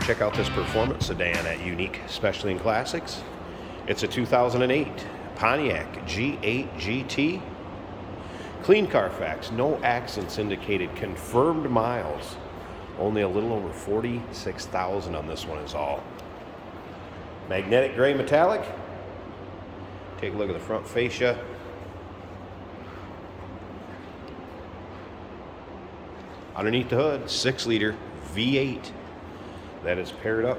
Check out this performance sedan at Unique Specialty and Classics. It's a 2008 Pontiac G8 GT. Clean Carfax, no accidents indicated, confirmed miles. Only a little over 46,000 on this one is all. Magnetic gray metallic. Take a look at the front fascia. Underneath the hood, 6-liter V8 that is paired up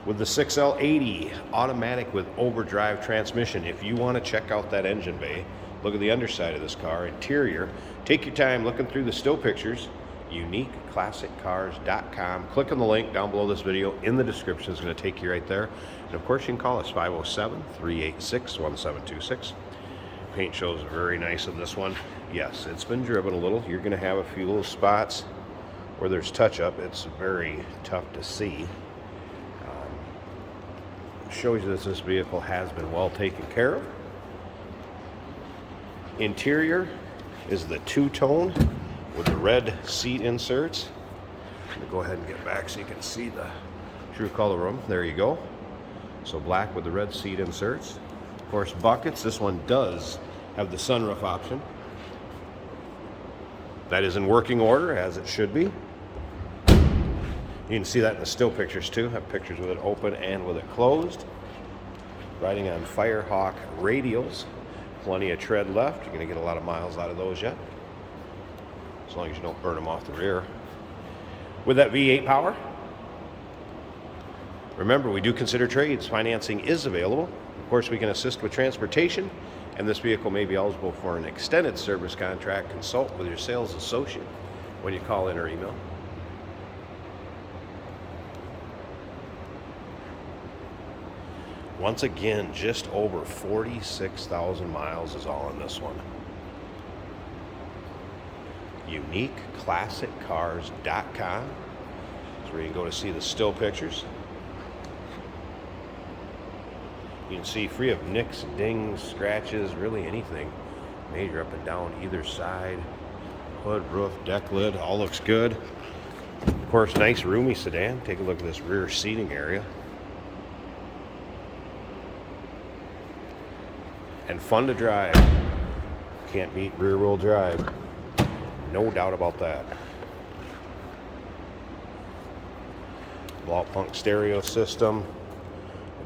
with the 6L80 automatic with overdrive transmission. If you want to check out that engine bay, look at the underside of this car, interior. Take your time looking through the still pictures. UniqueClassicCars.com. Click on the link down below this video in the description. It's going to take you right there. And of course, you can call us 507-386-1726. Paint shows very nice on this one. Yes, it's been driven a little. You're going to have a few little spots where there's touch-up. It's very tough to see. Shows you that this vehicle has been well taken care of. Interior is the two-tone with the red seat inserts. Let me go ahead and get back so you can see the true color of them. There you go. So black with the red seat inserts. Of course, buckets. This one does have the sunroof option. That is in working order, as it should be. You can see that in the still pictures too. I have pictures with it open and with it closed. Riding on Firehawk radials. Plenty of tread left. You're going to get a lot of miles out of those yet, as long as you don't burn them off the rear. With that V8 power. Remember, we do consider trades. Financing is available. Of course, we can assist with transportation, and this vehicle may be eligible for an extended service contract. Consult with your sales associate when you call in or email. Once again, just over 46,000 miles is all on this one. UniqueClassicCars.com is where you can go to see the still pictures. You can see free of nicks, dings, scratches, really anything major up and down either side. Hood, roof, deck lid, all looks good. Of course, nice roomy sedan. Take a look at this rear seating area. And fun to drive. Can't beat rear wheel drive. No doubt about that. Ball punk stereo system.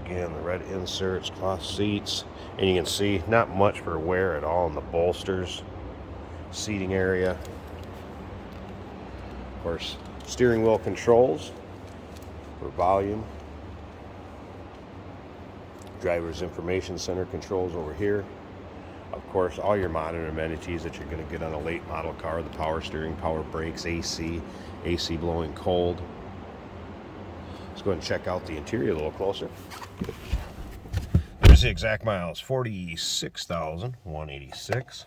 Again, the red inserts, cloth seats. And you can see not much for wear at all in the bolsters. Seating area. Of course, steering wheel controls for volume. Driver's information center controls over here. Of course, all your modern amenities that you're going to get on a late model car. The power steering, power brakes, AC blowing cold. Let's go ahead and check out the interior a little closer. There's the exact miles, 46,186.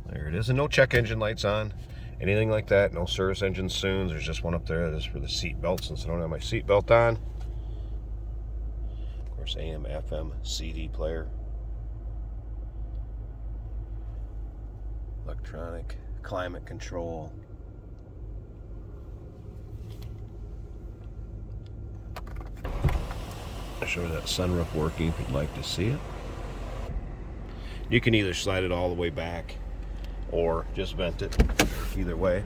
There it is, and no check engine lights on, anything like that. No service engine soon. There's just one up there. This is for the seat belt, since I don't have my seat belt on. Of course, AM, FM, CD player. Electronic climate control. I'll show you that sunroof working if you'd like to see it. You can either slide it all the way back or just vent it, either way.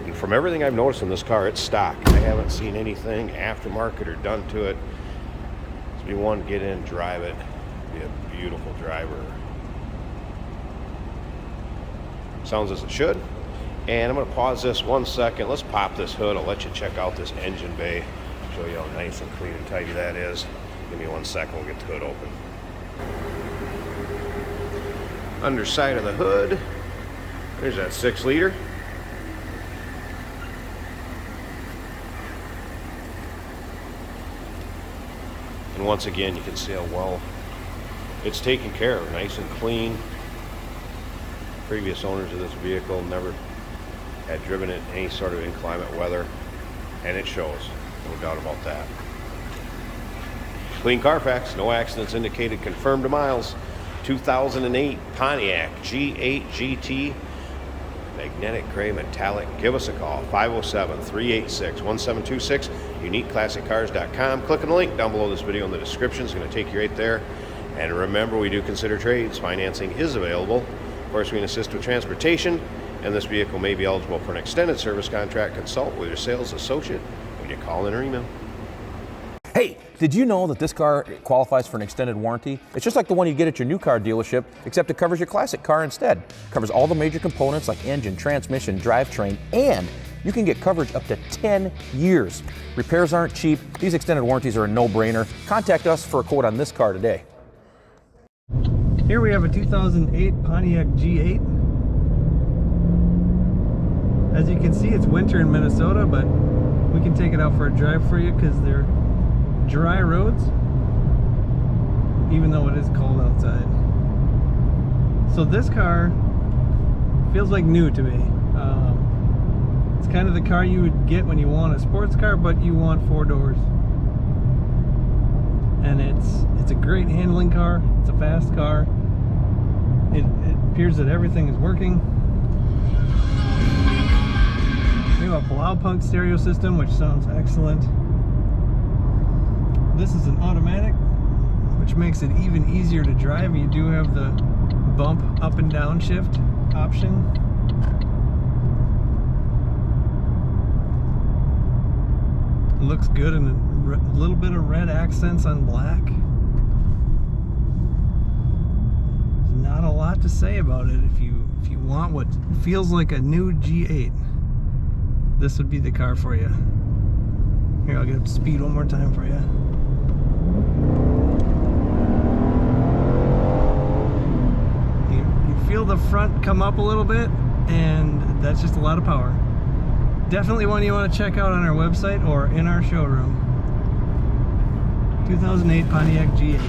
And from everything I've noticed in this car, it's stock. I haven't seen anything aftermarket or done to it. So if you want to get in, drive it, be a beautiful driver. Sounds as it should. And I'm going to pause this 1 second. Let's pop this hood. I'll let you check out this engine bay. Show you how nice and clean and tidy that is. Give me 1 second, we'll get the hood open. Underside of the hood, there's that 6-liter. And once again, you can see how well it's taken care of, nice and clean. Previous owners of this vehicle never had driven it in any sort of inclement weather. and it shows. No doubt about that. Clean Carfax, no accidents indicated, confirmed to miles. 2008 Pontiac G8 GT, magnetic gray metallic. Give us a call, 507-386-1726, uniqueclassiccars.com. Click on the link down below this video in the description. It's going to take you right there. And remember, we do consider trades. Financing is available. Of course, we can assist with transportation, and this vehicle may be eligible for an extended service contract. Consult with your sales associate when you call in or email. Hey, did you know that this car qualifies for an extended warranty? It's just like the one you get at your new car dealership, except it covers your classic car instead. It covers all the major components like engine, transmission, drivetrain, and you can get coverage up to 10 years. Repairs aren't cheap. These extended warranties are a no-brainer. Contact us for a quote on this car today. Here we have a 2008 Pontiac G8. As you can see, it's winter in Minnesota, but we can take it out for a drive for you because they're dry roads, even though it is cold outside. So this car feels like new to me. It's kind of the car you would get when you want a sports car, but you want 4 doors. And it's a great handling car. It's a fast car. It appears that everything is working. We have a Blaupunk stereo system, which sounds excellent. This is an automatic, which makes it even easier to drive. You do have the bump up and down shift option. It looks good, and a little bit of red accents on black. There's not a lot to say about it. If you want what feels like a new G8, this would be the car for you. Here, I'll get up to speed one more time for you. You feel the front come up a little bit, and that's just a lot of power. Definitely one you want to check out on our website or in our showroom. 2008 Pontiac G8.